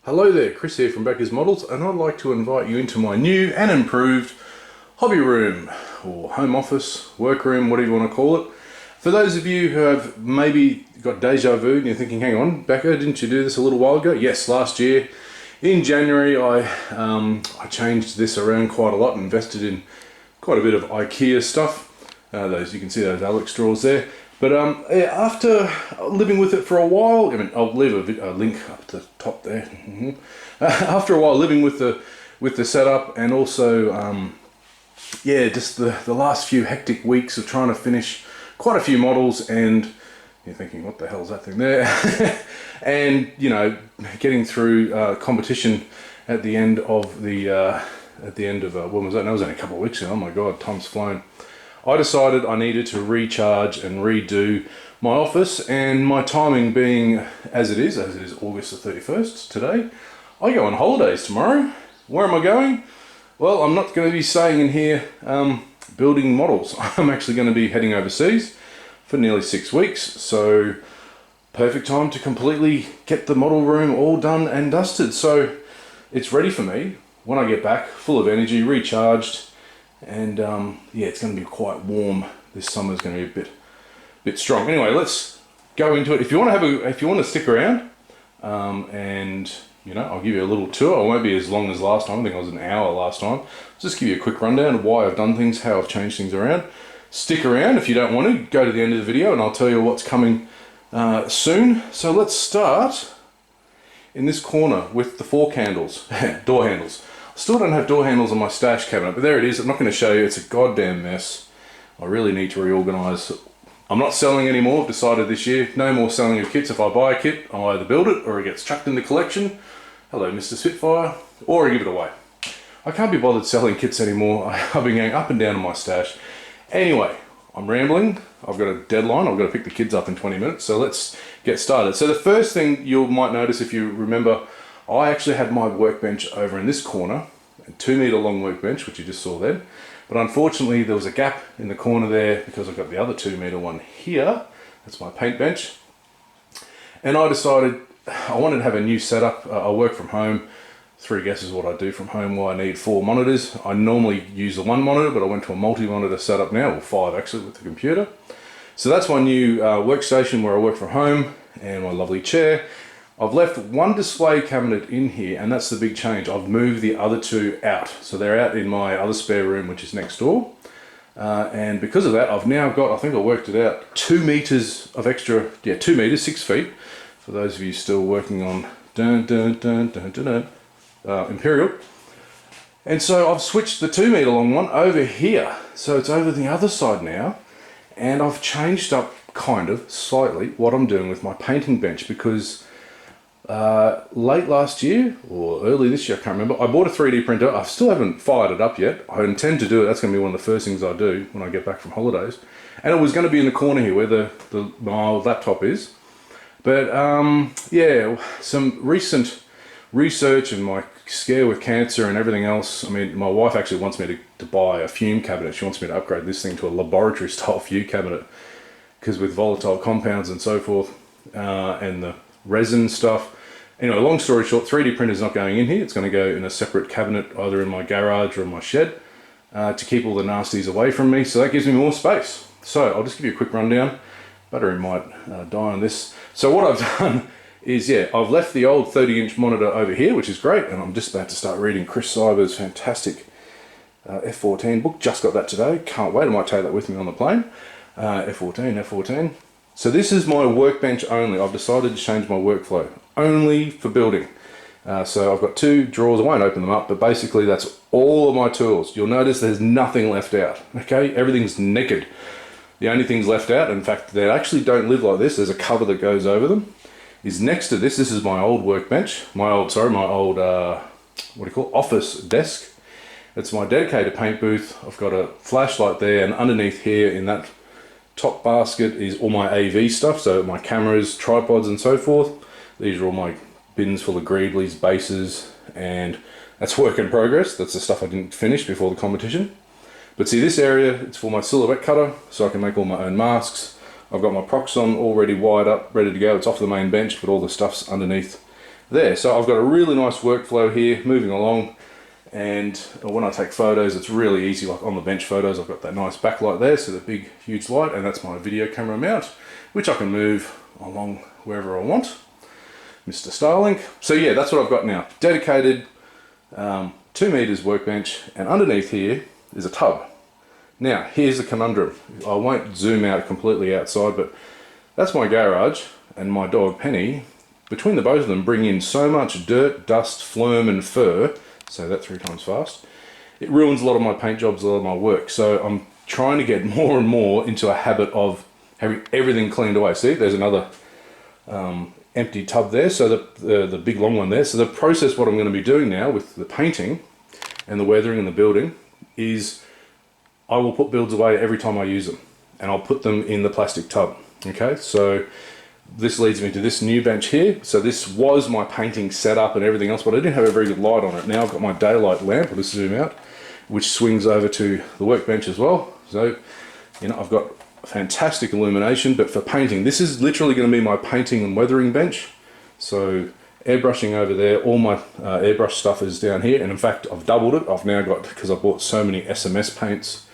Hello there, Chris here from Becker's Models, and I'd like to invite you into my new and improved hobby room, or home office, workroom, whatever you want to call it. For those of you who have maybe got deja vu and you're thinking, hang on, Becker, didn't you do this a little while ago? Yes, last year in January I changed this around quite a lot and invested in quite a bit of IKEA stuff. Those you can see those Alex drawers there. But after living with it for a while, I mean, I'll leave a link up at the top there. After a while living with the setup, and also yeah, just the last few hectic weeks of trying to finish quite a few models, and you're thinking, what the hell is that thing there? And you know, getting through competition at the end of when was that? That was only a couple of weeks ago. Oh my god, time's flown. I decided I needed to recharge and redo my office, and my timing being as it is August the 31st today. I go on holidays tomorrow. Where am I going? Well, I'm not going to be staying in here building models. I'm actually going to be heading overseas for nearly 6 weeks, so perfect time to completely get the model room all done and dusted. So it's ready for me when I get back, full of energy, recharged. And yeah, it's going to be quite warm. This summer is going to be a bit strong. Anyway, let's go into it. If you want to stick around, and you know, I'll give you a little tour. I won't be as long as last time. I think I was an hour last time. Just give you a quick rundown of why I've done things, how I've changed things around. Stick around if you don't want to. Go to the end of the video, and I'll tell you what's coming soon. So let's start in this corner with the fork handles, door handles. Still don't have door handles on my stash cabinet, but there it is. I'm not going to show you. It's a goddamn mess. I really need to reorganize. I'm not selling anymore. I've decided this year, no more selling of kits. If I buy a kit, I'll either build it or it gets chucked in the collection. Hello, Mr. Spitfire. Or I give it away. I can't be bothered selling kits anymore. I've been going up and down in my stash. Anyway, I'm rambling. I've got a deadline. I've got to pick the kids up in 20 minutes. So let's get started. So the first thing you might notice, if you remember, I actually had my workbench over in this corner, a 2 meter long workbench, which you just saw then. But unfortunately there was a gap in the corner there because I've got the other 2 meter one here. That's my paint bench. And I decided I wanted to have a new setup. I work from home. 3 guesses what I do from home, why I need 4 monitors. I normally use the 1 monitor, but I went to a multi-monitor setup now, or 5 actually with the computer. So that's my new workstation where I work from home, and my lovely chair. I've left 1 display cabinet in here, and that's the big change. I've moved the other 2 out. So they're out in my other spare room, which is next door. And because of that, I've now got, I think I worked it out, 2 meters of extra, yeah, 2 meters, 6 feet. For those of you still working on Imperial. And so I've switched the 2 meter long one over here. So it's over the other side now. And I've changed up kind of slightly what I'm doing with my painting bench, because late last year or early this year, I can't remember, I bought a 3D printer. I still haven't fired it up yet. I intend to do it. That's going to be one of the first things I do when I get back from holidays. And it was going to be in the corner here where my old laptop is. But yeah, some recent research and my scare with cancer and everything else. I mean, my wife actually wants me to buy a fume cabinet. She wants me to upgrade this thing to a laboratory style fume cabinet, because with volatile compounds and so forth, and the resin stuff. Anyway, long story short, 3D printer is not going in here. It's going to go in a separate cabinet, either in my garage or in my shed, to keep all the nasties away from me. So that gives me more space. So I'll just give you a quick rundown. Battery might die on this. So what I've done is, yeah, I've left the old 30-inch monitor over here, which is great, and I'm just about to start reading Chris Cyber's fantastic F14 book. Just got that today. Can't wait. I might take that with me on the plane. F14. So this is my workbench only. I've decided to change my workflow only for building. So I've got 2 drawers. I won't open them up, but basically that's all of my tools. You'll notice there's nothing left out. Okay, everything's naked. The only things left out, in fact, they actually don't live like this. There's a cover that goes over them. Is next to this. This is my old workbench. My old what do you call it? Office desk. It's my dedicated paint booth. I've got a flashlight there, and underneath here in that top basket is all my AV stuff, so my cameras, tripods and so forth. These are all my bins full of Greeblies, bases, and that's work in progress. That's the stuff I didn't finish before the competition. But see, this area, it's for my silhouette cutter, so I can make all my own masks. I've got my Proxxon already wired up, ready to go. It's off the main bench, but all the stuff's underneath there. So I've got a really nice workflow here moving along, and when I take photos it's really easy. Like on the bench photos, I've got that nice backlight there, so the big huge light, and that's my video camera mount, which I can move along wherever I want. Mr. Starlink. So yeah, that's what I've got now. Dedicated 2 meters workbench, and underneath here is a tub. Now here's the conundrum. I won't zoom out completely outside, but that's my garage, and my dog Penny, between the both of them, bring in so much dirt, dust, phlegm and fur, say that 3 times fast, it ruins a lot of my paint jobs, a lot of my work. So I'm trying to get more and more into a habit of having everything cleaned away. See, there's another empty tub there, so the big long one there. So the process, what I'm going to be doing now with the painting and the weathering and the building, is I will put builds away every time I use them, and I'll put them in the plastic tub. Okay, so this leads me to this new bench here. So this was my painting setup and everything else, but I didn't have a very good light on it. Now I've got my daylight lamp, I'll just zoom out, which swings over to the workbench as well. So, you know, I've got fantastic illumination. But for painting, this is literally going to be my painting and weathering bench. So airbrushing over there, all my airbrush stuff is down here, and in fact I've doubled it. I've now got, because I bought so many SMS paints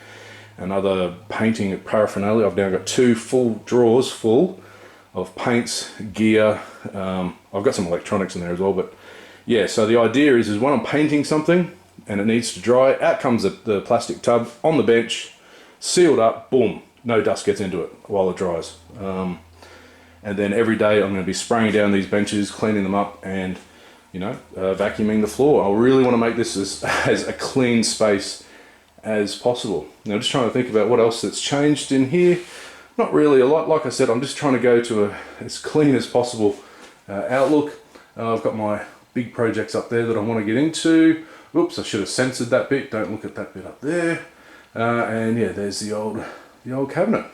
and other painting paraphernalia, I've now got 2 full drawers full of paints, gear. I've got some electronics in there as well, but yeah, so the idea is when I'm painting something and it needs to dry, out comes the plastic tub on the bench, sealed up, boom, no dust gets into it while it dries. And then every day I'm going to be spraying down these benches, cleaning them up, and, you know, vacuuming the floor. I really want to make this as a clean space as possible. Now, just trying to think about what else that's changed in here. Not really a lot. Like I said, I'm just trying to go to as clean as possible outlook. I've got my big projects up there that I want to get into. Oops, I should have censored that bit. Don't look at that bit up there. And yeah, there's the old cabinet.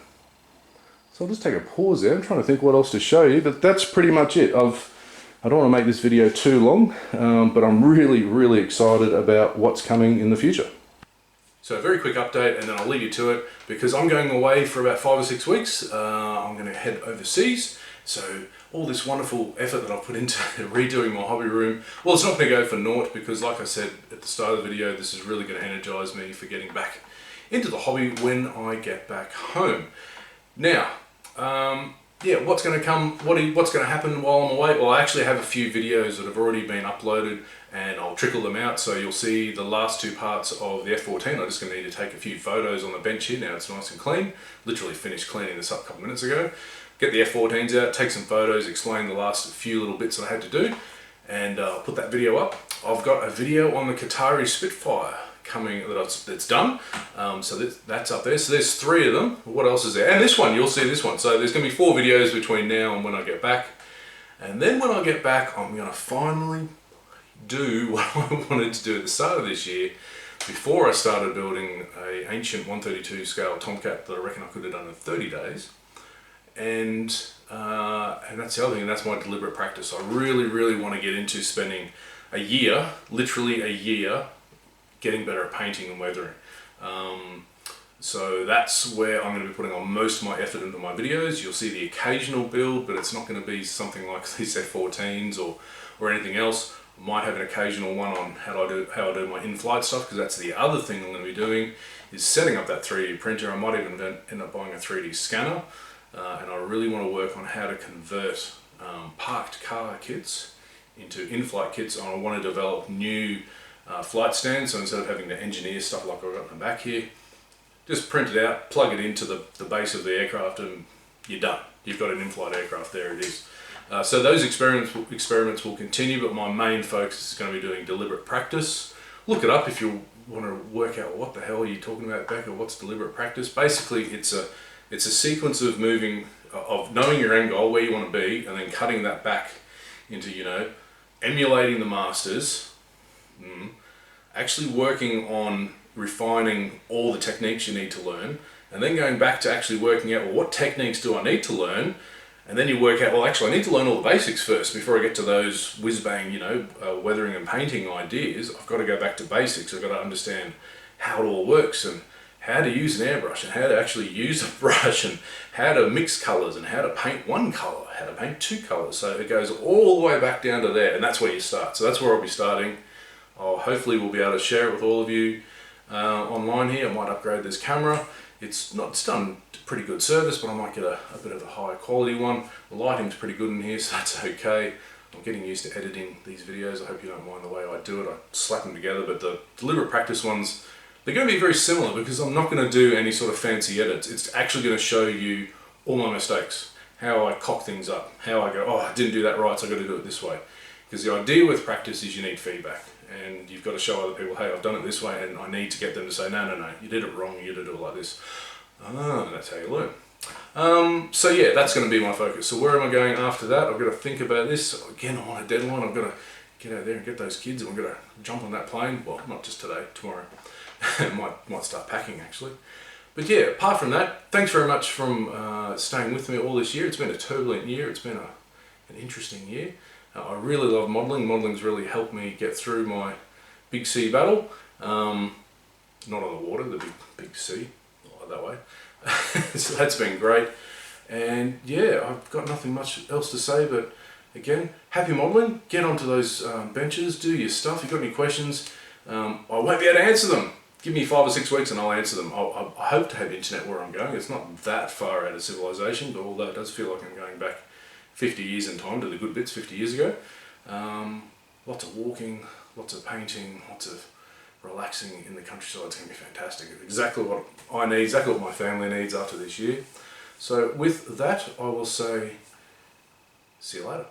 So I'll just take a pause there. I'm trying to think what else to show you, but that's pretty much it. I don't want to make this video too long, but I'm really excited about what's coming in the future. So a very quick update, and then I'll leave you to it, because I'm going away for about 5 or 6 weeks. I'm going to head overseas. So all this wonderful effort that I've put into redoing my hobby room, well, it's not going to go for naught, because like I said at the start of the video, this is really going to energize me for getting back into the hobby when I get back home. Now, yeah, what's going to come, what's going to happen while I'm away? Well, I actually have a few videos that have already been uploaded, and I'll trickle them out. So you'll see the last 2 parts of the F14. I'm just going to need to take a few photos on the bench here. Now it's nice and clean. Literally finished cleaning this up a couple minutes ago. Get the F14s out, take some photos, explain the last few little bits that I had to do, and I'll put that video up. I've got a video on the Qatari Spitfire coming that's done, so that's up there. So there's 3 of them. What else is there? And this one, you'll see this one. So there's going to be 4 videos between now and when I get back, and then when I get back, I'm going to finally do what I wanted to do at the start of this year, before I started building a ancient 132 scale Tomcat that I reckon I could have done in 30 days. And that's the other thing, and that's my deliberate practice. I really want to get into spending a year, literally a year, getting better at painting and weathering. So that's where I'm going to be putting on most of my effort into my videos. You'll see the occasional build, but it's not going to be something like these F14s or anything else. I might have an occasional one on how I do my in-flight stuff, because that's the other thing I'm going to be doing, is setting up that 3D printer. I might even end up buying a 3D scanner, and I really want to work on how to convert parked car kits into in-flight kits. And I want to develop new flight stands, so instead of having to engineer stuff like I've got in the back here, just print it out, plug it into the base of the aircraft, and you're done. You've got an in-flight aircraft, there it is. So those experiments will continue, but my main focus is going to be doing deliberate practice. Look it up if you want to work out what the hell are you talking about, Becca, what's deliberate practice. Basically, it's a sequence of knowing your end goal, where you want to be, and then cutting that back into, you know, emulating the masters, actually working on refining all the techniques you need to learn, and then going back to actually working out, well, what techniques do I need to learn? And then you work out, well, actually I need to learn all the basics first before I get to those whiz-bang, you know, weathering and painting ideas. I've got to go back to basics. I've got to understand how it all works and how to use an airbrush and how to actually use a brush and how to mix colours and how to paint one colour, how to paint two colours. So it goes all the way back down to there, and that's where you start. So that's where I'll be starting. Hopefully we'll be able to share it with all of you online here. I might upgrade this camera. It's done pretty good service, but I might get a bit of a higher quality one. The lighting's pretty good in here, so that's okay. I'm getting used to editing these videos. I hope you don't mind the way I do it. I slap them together, but the deliberate practice ones, they're going to be very similar because I'm not going to do any sort of fancy edits. It's actually going to show you all my mistakes, how I cock things up, how I go, oh, I didn't do that right, so I've got to do it this way. Because the idea with practice is you need feedback, and you've got to show other people, hey, I've done it this way, and I need to get them to say, no, you did it wrong, you did it like this. That's how you learn. So yeah, that's going to be my focus. So where am I going after that? I've got to think about this. Again, I'm on a deadline. I've got to get out there and get those kids, and I'm going to jump on that plane. Well, not just today, tomorrow. might start packing actually. But yeah, apart from that, thanks very much for staying with me all this year. It's been a turbulent year. It's been an interesting year. I really love modelling. Modeling's really helped me get through my big sea battle. Not on the water, the big sea, like that way. So that's been great. And yeah, I've got nothing much else to say, but again, happy modelling. Get onto those benches, do your stuff. If you've got any questions, I won't be able to answer them. Give me 5 or 6 weeks and I'll answer them. I hope to have internet where I'm going. It's not that far out of civilization, but although it does feel like I'm going back 50 years in time to the good bits 50 years ago. Lots of walking, lots of painting, lots of relaxing in the countryside. It's going to be fantastic. It's exactly what I need, exactly what my family needs after this year. So with that, I will say, see you later.